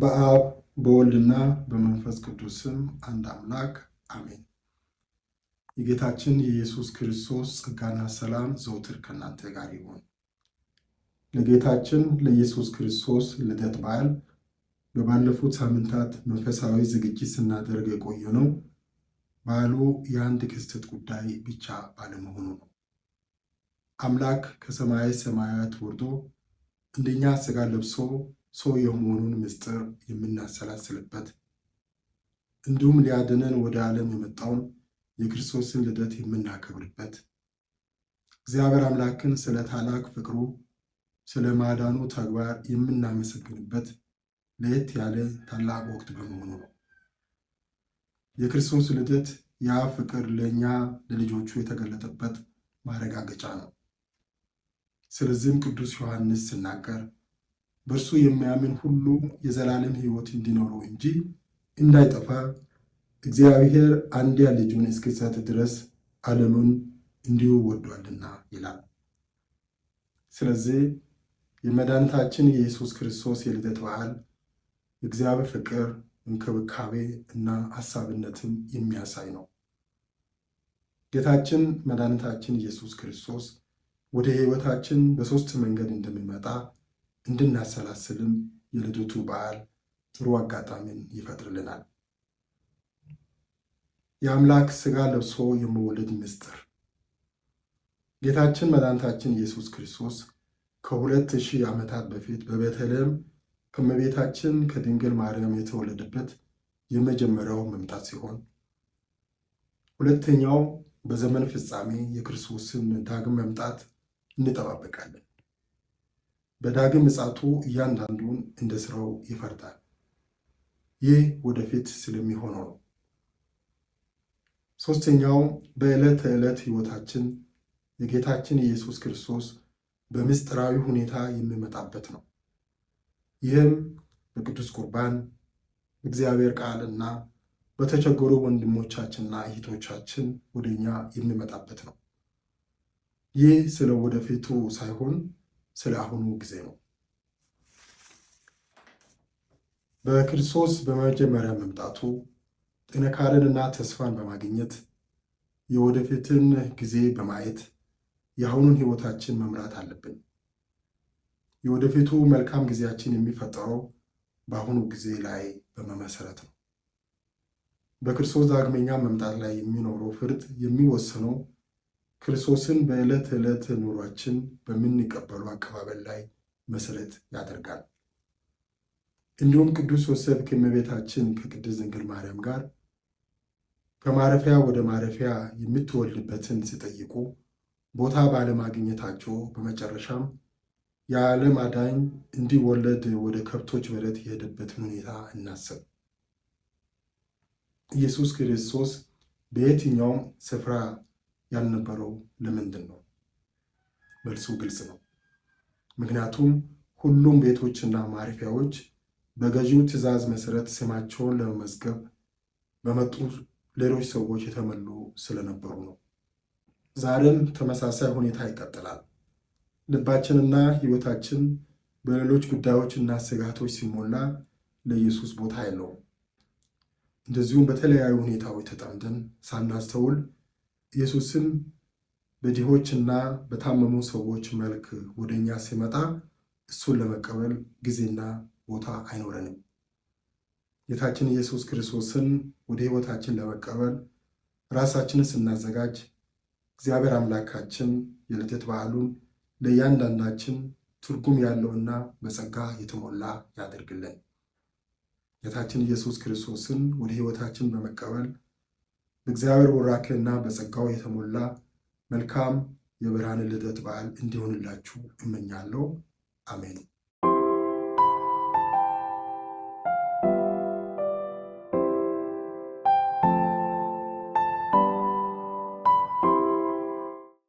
በአብ በወልድና በመንፈስ ቅዱስ ስም አንድ አምላክ አሜን። የጌታችን የኢየሱስ ክርስቶስ ጸጋና ሰላም ዘወትር ከእናንተ ጋር ይሁን። ለጌታችን ለኢየሱስ ክርስቶስ ልደት በዓል በባለፉት ሳምንታት መንፈሳዊ ዝግጅት ስናደርግ የቆየነው በዓሉ የአንድ ክስተት ጉዳይ ብቻ ባለመሆኑ ነው። አምላክ ከሰማየ ሰማያት ወርዶ እንደኛ ሥጋ ለብሶ ሰው የመሆኑን ምስጢር የምናሰላስልበት እንዲሁም ሊያድነን ወደ ዓለም የመጣውን የክርስቶስን ልደት የምናከብርበት እግዚአብሔር አምላክን ስለ ታላቅ ፍቅሩ ስለ ማዳኑ ተግባር የምናመሰግንበት ለየት ያለ ታላቅ ወቅት በመሆኑ ነው። የክርስቶስ ልደት ያ ፍቅር ለእኛ ለልጆቹ የተገለጠበት ማረጋገጫ ነው። ስለዚህም ቅዱስ ዮሐንስ ሲናገር በእርሱ የሚያምን ሁሉ የዘላለም ሕይወት እንዲኖረው እንጂ እንዳይጠፋ እግዚአብሔር አንድያ ልጁን እስኪሰጥ ድረስ ዓለሙን እንዲሁ ወዷልና ይላል። ስለዚህ የመድኃኒታችን የኢየሱስ ክርስቶስ የልደት በዓል የእግዚአብሔር ፍቅር፣ እንክብካቤ እና ሐሳብነትን የሚያሳይ ነው። ጌታችን መድኃኒታችን ኢየሱስ ክርስቶስ ወደ ሕይወታችን በሦስት መንገድ እንደሚመጣ እንድናሰላስልም የልደቱ በዓል ጥሩ አጋጣሚን ይፈጥርልናል። የአምላክ ሥጋ ለብሶ የመወለድ ምስጢር ጌታችን መድኃኒታችን ኢየሱስ ክርስቶስ ከ2000 ዓመታት በፊት በቤተልሔም ከእመቤታችን ከድንግል ማርያም የተወለደበት የመጀመሪያው መምጣት ሲሆን፣ ሁለተኛው በዘመን ፍጻሜ የክርስቶስን ዳግም መምጣት እንጠባበቃለን። በዳግም ምጽአቱ እያንዳንዱን እንደ ሥራው ይፈርዳል። ይህ ወደፊት ስለሚሆነው ነው። ሦስተኛው በዕለት ተዕለት ሕይወታችን የጌታችን ኢየሱስ ክርስቶስ በምስጢራዊ ሁኔታ የሚመጣበት ነው። ይህም በቅዱስ ቁርባን እግዚአብሔር ቃልና በተቸገሩ ወንድሞቻችንና እህቶቻችን ወደ እኛ የሚመጣበት ነው። ይህ ስለ ወደፊቱ ሳይሆን ስለ አሁኑ ጊዜ ነው። በክርስቶስ በመጀመሪያ መምጣቱ ጥንካሬንና ተስፋን በማግኘት የወደፊትን ጊዜ በማየት የአሁኑን ሕይወታችን መምራት አለብን። የወደፊቱ መልካም ጊዜያችን የሚፈጠረው በአሁኑ ጊዜ ላይ በመመሰረት ነው። በክርስቶስ ዳግመኛ መምጣት ላይ የሚኖረው ፍርድ የሚወሰነው ክርስቶስን በዕለት ተዕለት ኑሯችን በምንቀበሉ አቀባበል ላይ መሰረት ያደርጋል። እንዲሁም ቅዱስ ዮሴፍ ከእመቤታችን ከቅድስት ድንግል ማርያም ጋር ከማረፊያ ወደ ማረፊያ የምትወልድበትን ሲጠይቁ ቦታ ባለማግኘታቸው በመጨረሻም የዓለም አዳኝ እንዲወለድ ወደ ከብቶች በረት የሄደበትን ሁኔታ እናስብ። ኢየሱስ ክርስቶስ በየትኛውም ስፍራ ያልነበረው ለምንድን ነው? መልሱ ግልጽ ነው። ምክንያቱም ሁሉም ቤቶችና ማረፊያዎች በገዢው ትእዛዝ መሰረት ስማቸውን ለመመዝገብ በመጡ ሌሎች ሰዎች የተሞሉ ስለነበሩ ነው። ዛሬም ተመሳሳይ ሁኔታ ይቀጥላል። ልባችንና ሕይወታችን በሌሎች ጉዳዮችና ስጋቶች ሲሞላ ለኢየሱስ ቦታ የለውም። እንደዚሁም በተለያዩ ሁኔታዎች ተጠምደን ሳናስተውል ኢየሱስን በድሆችና በታመሙ ሰዎች መልክ ወደ እኛ ሲመጣ እሱን ለመቀበል ጊዜና ቦታ አይኖረንም። ጌታችን ኢየሱስ ክርስቶስን ወደ ሕይወታችን ለመቀበል ራሳችንን ስናዘጋጅ እግዚአብሔር አምላካችን የልደት በዓሉን ለእያንዳንዳችን ትርጉም ያለውና በጸጋ የተሞላ ያደርግልን። ጌታችን ኢየሱስ ክርስቶስን ወደ ሕይወታችን በመቀበል በእግዚአብሔር ቡራኬና በጸጋው የተሞላ መልካም የብርሃን ልደት በዓል እንዲሆንላችሁ እመኛለሁ። አሜን።